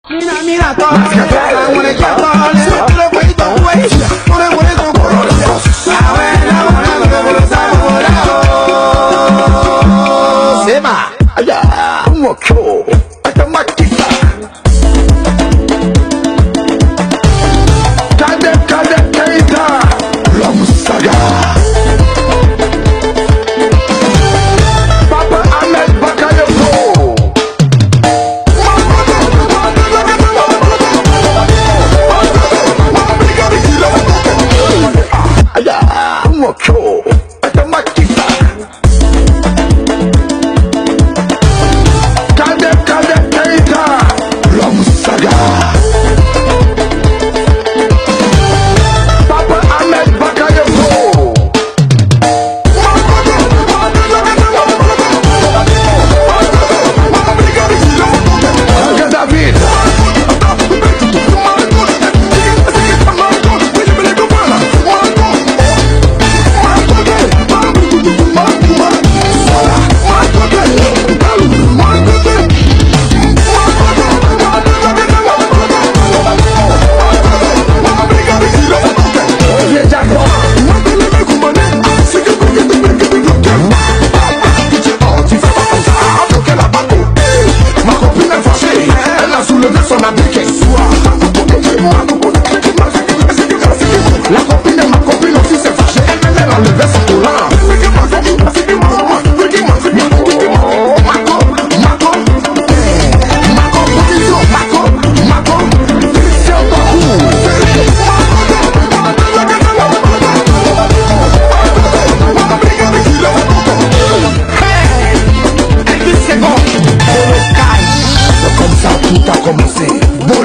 Mira, mira, todo. I wanna get all in. Lo voy to wait. Por eso corro. La buena, Sema. Allá, un ocho. Hasta maquita. Cadeteita. La musaga. Papa Ahmed Bakayoko. Allá, un ocho. Hasta maquita. Cadeteita. La musaga. Papa Ahmed Bakayoko. Uncle David. Oye, Jacob. Ma copine è fâchée, elle a soulevé son appliqué. La copine, ma copine aussi s'est fâchée, elle a enlevé son collant. Comme ça tout a commencé. Bon